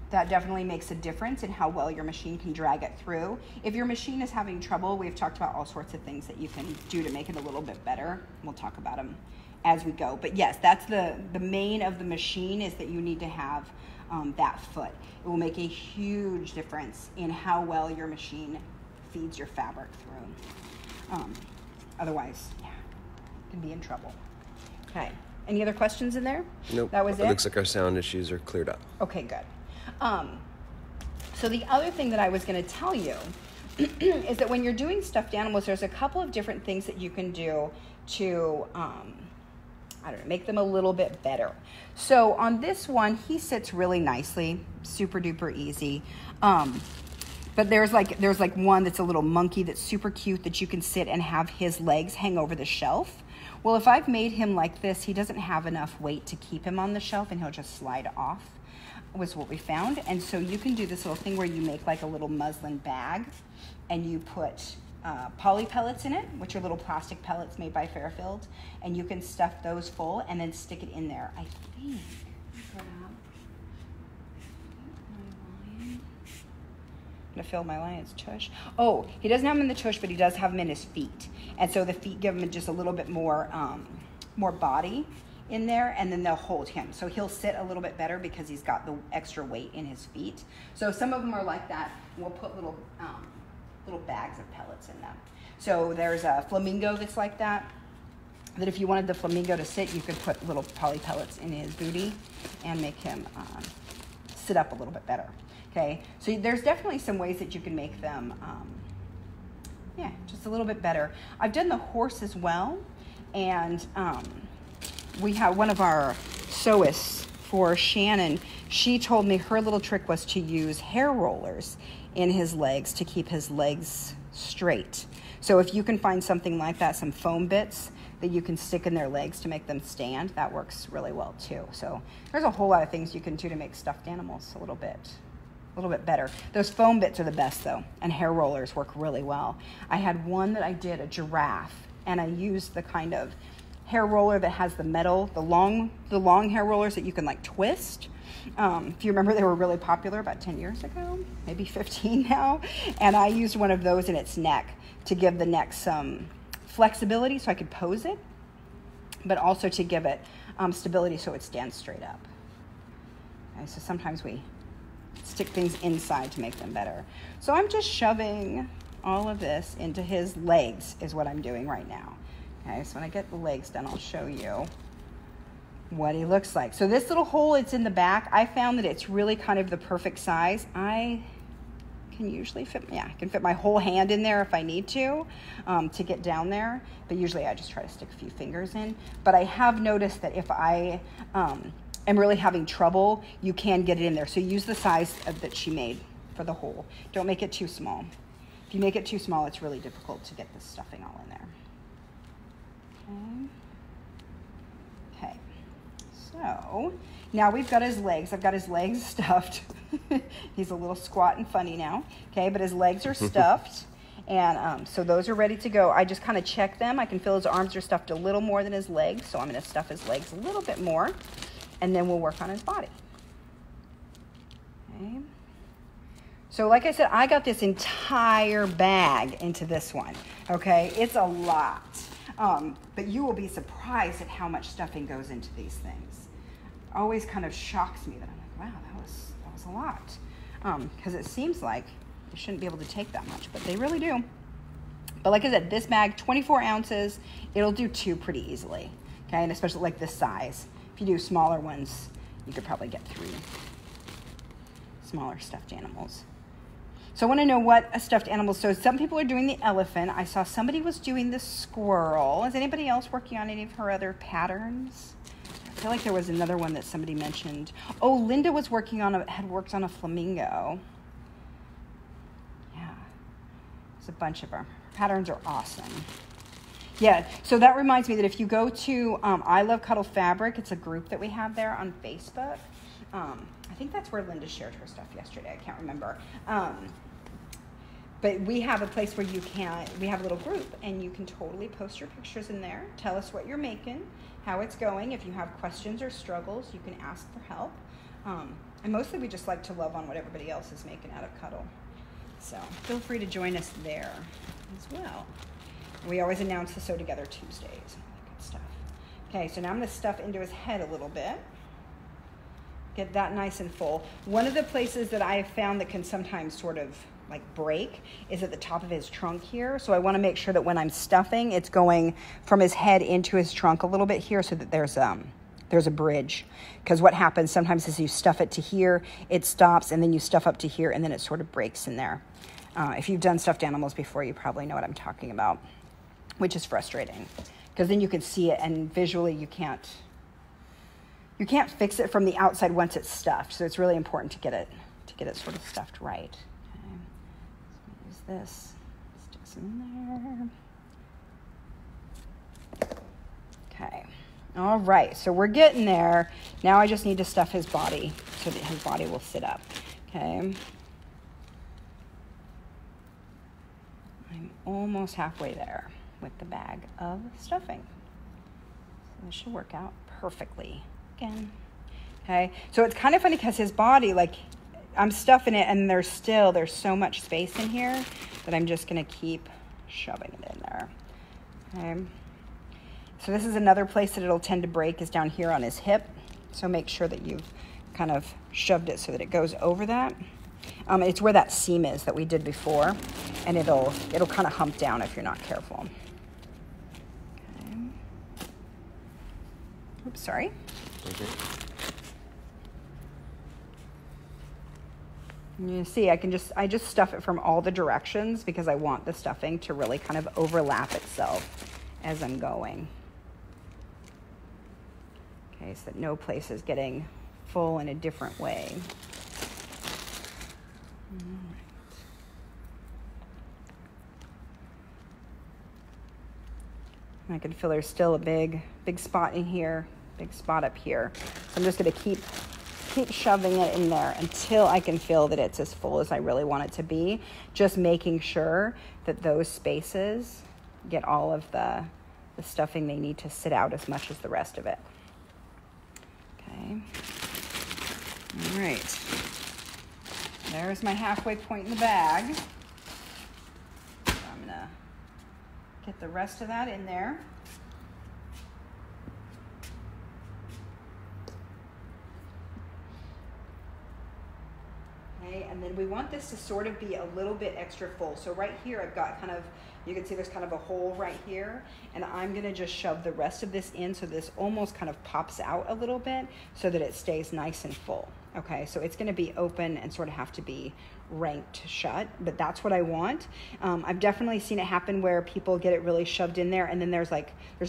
that definitely makes a difference in how well your machine can drag it through. If your machine is having trouble, we've talked about all sorts of things that you can do to make it a little bit better. We'll talk about them as we go. But yes, that's the main of the machine, is that you need to have that foot. It will make a huge difference in how well your machine feeds your fabric through. Otherwise, yeah, you can be in trouble. Okay, any other questions in there? Nope. That was it? It looks like our sound issues are cleared up. Okay, good. So the other thing that I was going to tell you is that when you're doing stuffed animals, there's a couple of different things that you can do to I don't know, make them a little bit better. So on this one, he sits really nicely, super duper easy. But there's like one that's a little monkey that's super cute that you can sit and have his legs hang over the shelf. Well, if I've made him like this, he doesn't have enough weight to keep him on the shelf, and he'll just slide off, was what we found. And so you can do this little thing where you make like a little muslin bag, and you put poly pellets in it, which are little plastic pellets made by Fairfield, and you can stuff those full and then stick it in there. I think I'm gonna fill my lion's tush. Oh, he doesn't have them in the tush, but he does have them in his feet, and so the feet give him just a little bit more more body in there, and then they'll hold him, so he'll sit a little bit better because he's got the extra weight in his feet. So some of them are like that. We'll put little bags of pellets in them. So there's a flamingo that's like that if you wanted the flamingo to sit, you could put little poly pellets in his booty and make him sit up a little bit better. Okay, so there's definitely some ways that you can make them yeah, just a little bit better. I've done the horse as well, and we have one of our sewists for Shannon. She told me her little trick was to use hair rollers in his legs to keep his legs straight. So if you can find something like that, some foam bits that you can stick in their legs to make them stand, that works really well too. So there's a whole lot of things you can do to make stuffed animals a little bit better. Those foam bits are the best though, and hair rollers work really well. I had one that I did, a giraffe, and I used the kind of hair roller that has the metal, the long hair rollers that you can like twist. If you remember, they were really popular about 10 years ago, maybe 15 now. And I used one of those in its neck to give the neck some flexibility so I could pose it, but also to give it stability so it stands straight up. Okay, so sometimes we stick things inside to make them better. So I'm just shoving all of this into his legs is what I'm doing right now. Okay, so when I get the legs done, I'll show you what he looks like. So this little hole, it's in the back. I found that it's really kind of the perfect size. I can usually fit, yeah, I can fit my whole hand in there if I need to get down there. But usually I just try to stick a few fingers in. But I have noticed that if I am really having trouble, you can get it in there. So use the size that she made for the hole. Don't make it too small. If you make it too small, it's really difficult to get the stuffing all in there. Okay, so now we've got his legs. I've got his legs stuffed. He's a little squat and funny now, okay, but his legs are stuffed. And so those are ready to go. I just kind of check them. I can feel his arms are stuffed a little more than his legs, so I'm going to stuff his legs a little bit more, and then we'll work on his body. Okay. So like I said, I got this entire bag into this one, okay? It's a lot. But you will be surprised at how much stuffing goes into these things. Always kind of shocks me that I'm like, wow, that was a lot. Because it seems like you shouldn't be able to take that much, but they really do. But like I said, this bag, 24 ounces, it'll do 2 pretty easily, okay? And especially like this size. If you do smaller ones, you could probably get 3 smaller stuffed animals. So I want to know what a stuffed animal. So some people are doing the elephant. I saw somebody was doing the squirrel. Is anybody else working on any of her other patterns? I feel like there was another one that somebody mentioned. Oh, Linda was working on had worked on a flamingo. Yeah, there's a bunch of them. Patterns are awesome. Yeah, so that reminds me that if you go to I Love Cuddle Fabric, it's a group that we have there on Facebook. I think that's where Linda shared her stuff yesterday. I can't remember. But we have a place where we have a little group, and you can totally post your pictures in there. Tell us what you're making, how it's going. If you have questions or struggles, you can ask for help. And mostly we just like to love on what everybody else is making out of Cuddle. So feel free to join us there as well. We always announce the Sew Together Tuesdays and all that good stuff. Okay, so now I'm going to stuff into his head a little bit. Get that nice and full. One of the places that I have found that can sometimes sort of like break is at the top of his trunk here. So I want to make sure that when I'm stuffing, it's going from his head into his trunk a little bit here so that there's a bridge. Because what happens sometimes is you stuff it to here, it stops, and then you stuff up to here, and then it sort of breaks in there. If you've done stuffed animals before, you probably know what I'm talking about, which is frustrating. Because then you can see it, and visually you can't fix it from the outside once it's stuffed. So it's really important to get it sort of stuffed right. Okay. So use this. Stick some in there. Okay. All right. So we're getting there. Now I just need to stuff his body so that his body will sit up. Okay. I'm almost halfway there with the bag of stuffing. So this should work out perfectly. Again. Okay, so it's kind of funny because his body, like, I'm stuffing it and there's so much space in here that I'm just going to keep shoving it in there. Okay, so this is another place that it'll tend to break is down here on his hip. So make sure that you've kind of shoved it so that it goes over that. It's where that seam is that we did before, and it'll kind of hump down if you're not careful. Okay. Oops, sorry. Okay. You see, I just stuff it from all the directions because I want the stuffing to really kind of overlap itself as I'm going. Okay, so that no place is getting full in a different way. All right. I can feel there's still a big spot in here. Big spot up here. So I'm just going to keep shoving it in there until I can feel that it's as full as I really want it to be. Just making sure that those spaces get all of the stuffing they need to sit out as much as the rest of it. Okay. All right. There's my halfway point in the bag. So I'm going to get the rest of that in there. And then we want this to sort of be a little bit extra full. So right here, I've got kind of, you can see there's kind of a hole right here, and I'm gonna just shove the rest of this in so this almost kind of pops out a little bit so that it stays nice and full, Okay, so it's going to be open and sort of have to be ranked shut, but that's what I want. I've definitely seen it happen where people get it really shoved in there, and then there's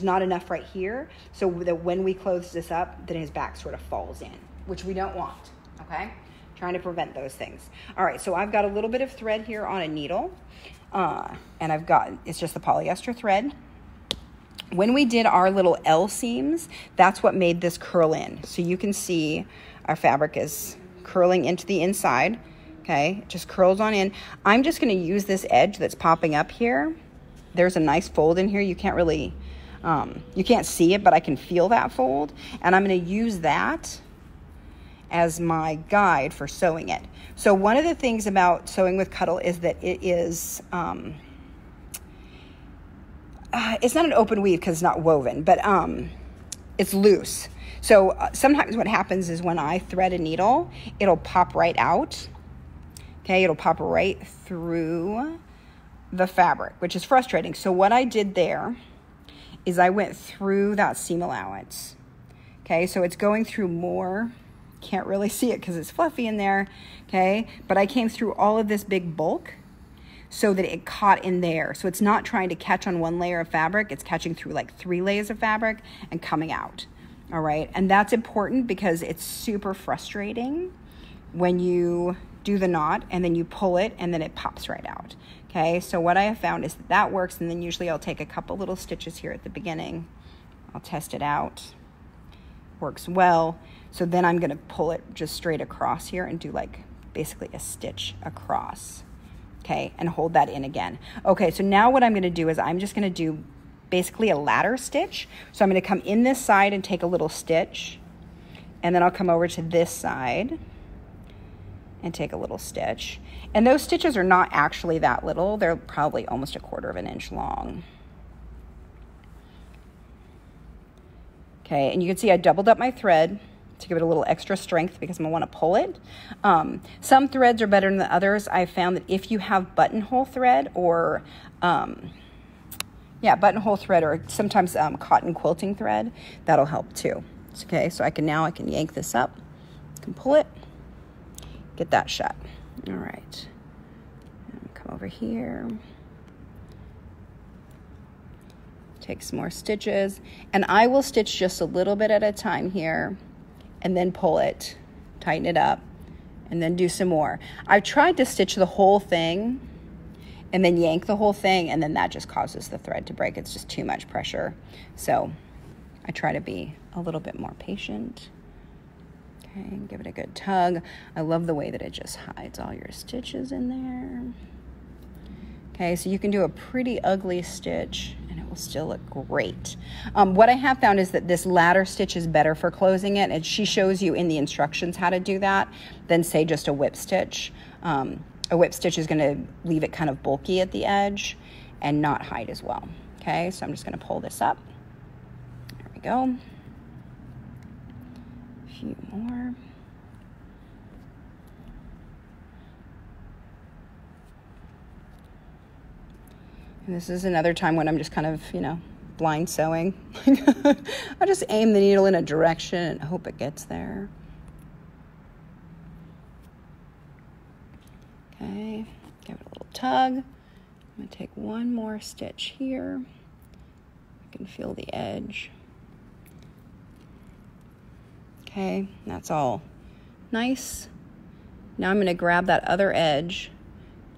not enough right here, so that when we close this up, then his back sort of falls in, which we don't want, okay? Trying to prevent those things. All right, so I've got a little bit of thread here on a needle, and it's just the polyester thread. When we did our little L seams, that's what made this curl in. So you can see our fabric is curling into the inside, okay? It just curls on in. I'm just gonna use this edge that's popping up here. There's a nice fold in here. You can't really, you can't see it, but I can feel that fold. And I'm gonna use that as my guide for sewing it. So one of the things about sewing with Cuddle is that it is, it's not an open weave because it's not woven, but it's loose. So sometimes what happens is when I thread a needle, it'll pop right out. Okay, it'll pop right through the fabric, which is frustrating. So what I did there is I went through that seam allowance. Okay, so it's going through more. Can't really see it because it's fluffy in there. Okay, but I came through all of this big bulk so that it caught in there. So it's not trying to catch on one layer of fabric. It's catching through like 3 layers of fabric and coming out. All right, and that's important because it's super frustrating when you do the knot and then you pull it and then it pops right out. Okay, so what I have found is that works, and then usually I'll take a couple little stitches here at the beginning. I'll test it out. Works well. So then I'm gonna pull it just straight across here and do like basically a stitch across. Okay, and hold that in again. Okay, so now what I'm gonna do is I'm just gonna do basically a ladder stitch. So I'm gonna come in this side and take a little stitch, and then I'll come over to this side and take a little stitch. And those stitches are not actually that little. They're probably almost 1/4 inch long. Okay, and you can see I doubled up my thread to give it a little extra strength because I'm gonna wanna pull it. Some threads are better than the others. I've found that if you have buttonhole thread or, buttonhole thread or sometimes cotton quilting thread, that'll help too. Okay, so I can yank this up, I can pull it, get that shut. All right, come over here. Take some more stitches, and I will stitch just a little bit at a time here and then pull it, tighten it up, and then do some more. I've tried to stitch the whole thing and then yank the whole thing, and then that just causes the thread to break. It's just too much pressure. So I try to be a little bit more patient. Okay, give it a good tug. I love the way that it just hides all your stitches in there. Okay, so you can do a pretty ugly stitch and it will still look great. What I have found is that this ladder stitch is better for closing it, and she shows you in the instructions how to do that than say just a whip stitch. A whip stitch is gonna leave it kind of bulky at the edge and not hide as well. Okay, so I'm just gonna pull this up. There we go. A few more. And this is another time when I'm just kind of, blind sewing. I just aim the needle in a direction and hope it gets there. Okay, give it a little tug. I'm gonna take one more stitch here. I can feel the edge. Okay, that's all nice. Now I'm gonna grab that other edge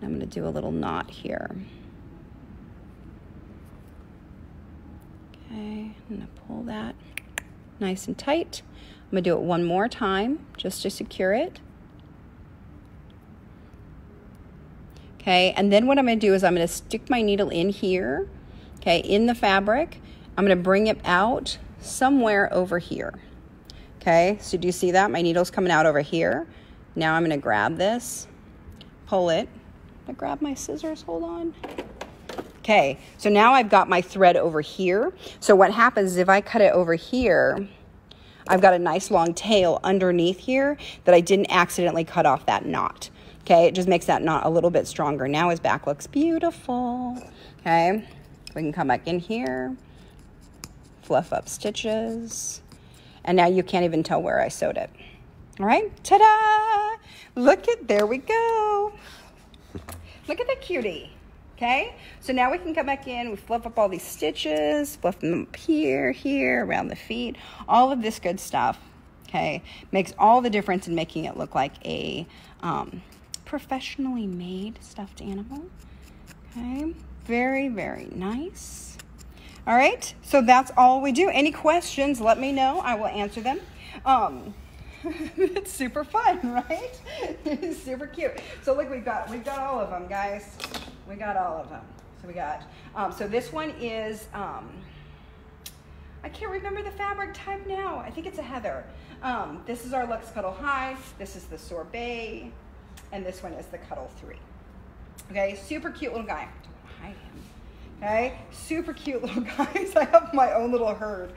and I'm gonna do a little knot here. Okay, I'm gonna pull that nice and tight. I'm gonna do it one more time just to secure it. Okay, and then what I'm going to do is I'm going to stick my needle in here, okay, in the fabric. I'm going to bring it out somewhere over here. Okay, so do you see that? My needle's coming out over here. Now I'm going to grab this, pull it. I grab my scissors, hold on. Okay, so now I've got my thread over here. So what happens is if I cut it over here, I've got a nice long tail underneath here that I didn't accidentally cut off that knot. Okay, it just makes that knot a little bit stronger. Now his back looks beautiful. Okay, we can come back in here, fluff up stitches, and now you can't even tell where I sewed it. All right, ta-da! There we go. Look at the cutie, okay? So now we can come back in, we fluff up all these stitches, fluff them up here, around the feet, all of this good stuff, okay? Makes all the difference in making it look like a professionally made stuffed animal, okay? Very, very nice. All right, so that's all we do. Any questions, let me know. I will answer them. It's super fun, right? It's super cute. So look, we've got all of them, guys. We got all of them. So we got, so this one is, I can't remember the fabric type now. I think it's a heather. This is our Luxe Cuddle High. This is the Sorbet. And this one is the Cuddle 3. Okay, super cute little guy. Don't hide him. Okay, super cute little guys. I have my own little herd.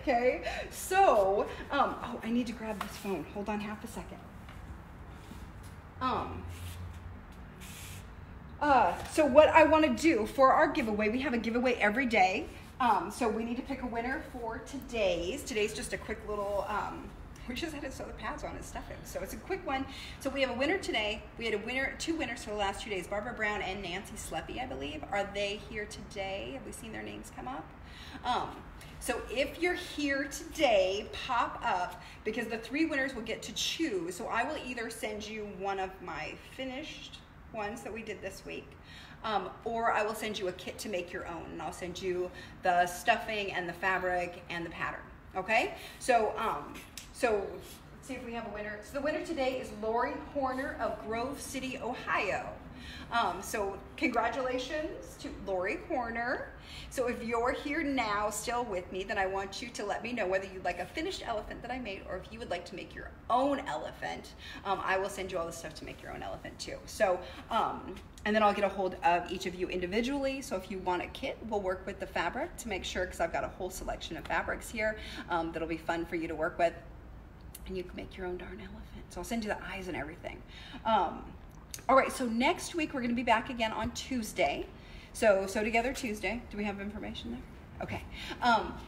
Okay, so, oh, I need to grab this phone. Hold on half a second. So what I want to do for our giveaway, we have a giveaway every day. So we need to pick a winner for today's. Today's just a quick little, we just had to sew the pads on and stuff it. So it's a quick one. So we have a winner today. We had two winners for the last 2 days, Barbara Brown and Nancy Sluppy, I believe. Are they here today? Have we seen their names come up? So if you're here today, pop up, because the 3 winners will get to choose. So I will either send you one of my finished ones that we did this week, or I will send you a kit to make your own, and I'll send you the stuffing and the fabric and the pattern. Okay, so so let's see if we have a winner. So the winner today is Lori Horner of Grove City, Ohio. So congratulations to Lori Horner. So if you're here now still with me, then I want you to let me know whether you'd like a finished elephant that I made, or if you would like to make your own elephant. I will send you all the stuff to make your own elephant too. So, and then I'll get a hold of each of you individually. So if you want a kit, we'll work with the fabric to make sure, because I've got a whole selection of fabrics here that'll be fun for you to work with. And you can make your own darn elephant. So I'll send you the eyes and everything. All right, so next week we're gonna be back again on Tuesday. So Sew Together Tuesday. Do we have information there? Okay.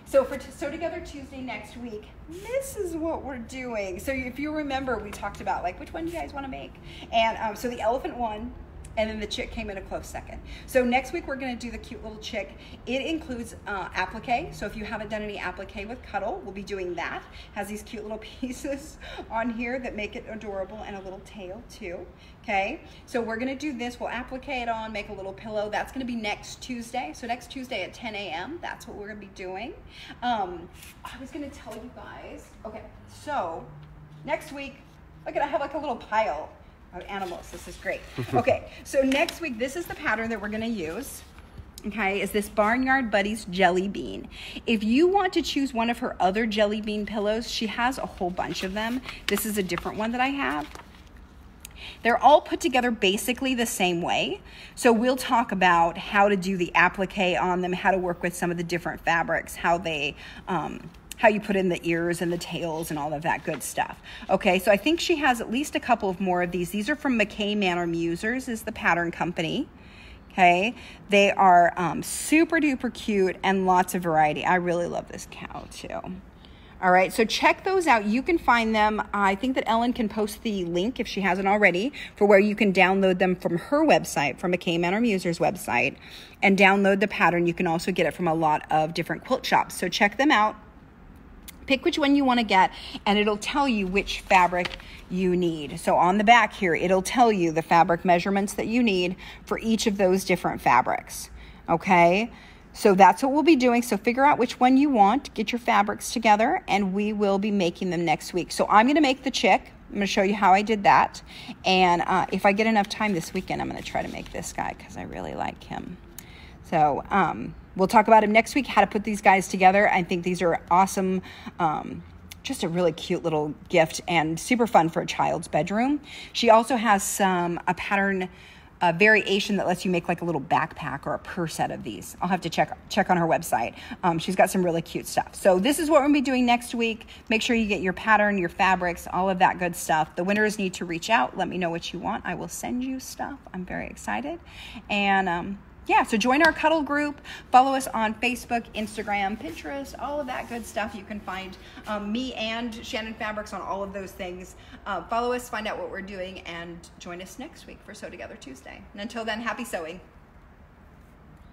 So for Sew Together Tuesday next week, this is what we're doing. So if you remember, we talked about like which one you guys wanna make. And so the elephant one, and then the chick came in a close second. So next week we're gonna do the cute little chick. It includes applique. So if you haven't done any applique with Cuddle, we'll be doing that. Has these cute little pieces on here that make it adorable, and a little tail too, okay? So we're gonna do this, we'll applique it on, make a little pillow. That's gonna be next Tuesday. So next Tuesday at 10 a.m., that's what we're gonna be doing. I was gonna tell you guys, okay, so next week, look at, I have like a little pile of animals. This is great. Okay, so next week, this is the pattern that we're gonna use. Okay, is this Barnyard Buddies Jelly Bean. If you want to choose one of her other jelly bean pillows, she has a whole bunch of them. This is a different one that I have. They're all put together basically the same way. So we'll talk about how to do the applique on them, how to work with some of the different fabrics, how they, how you put in the ears and the tails and all of that good stuff. Okay, so I think she has at least a couple of more of these. These are from McKay Manor Musers, is the pattern company. Okay, they are super duper cute and lots of variety. I really love this cow too. All right, so check those out. You can find them. I think that Ellen can post the link, if she hasn't already, for where you can download them from her website, from McKay Manor Musers website, and download the pattern. You can also get it from a lot of different quilt shops. So check them out. Pick which one you want to get, and it'll tell you which fabric you need. So on the back here, it'll tell you the fabric measurements that you need for each of those different fabrics. Okay, so that's what we'll be doing. So figure out which one you want, get your fabrics together, and we will be making them next week. So I'm going to make the chick. I'm going to show you how I did that. And if I get enough time this weekend, I'm going to try to make this guy because I really like him. So we'll talk about him next week, how to put these guys together. I think these are awesome. Just a really cute little gift and super fun for a child's bedroom. She also has a pattern variation that lets you make like a little backpack or a purse set of these. I'll have to check on her website. She's got some really cute stuff. So this is what we're gonna be doing next week. Make sure you get your pattern, your fabrics, all of that good stuff. The winners need to reach out. Let me know what you want. I will send you stuff. I'm very excited. And yeah, so join our cuddle group. Follow us on Facebook, Instagram, Pinterest, all of that good stuff. You can find me and Shannon Fabrics on all of those things. Follow us, find out what we're doing, and join us next week for Sew Together Tuesday. And until then, happy sewing.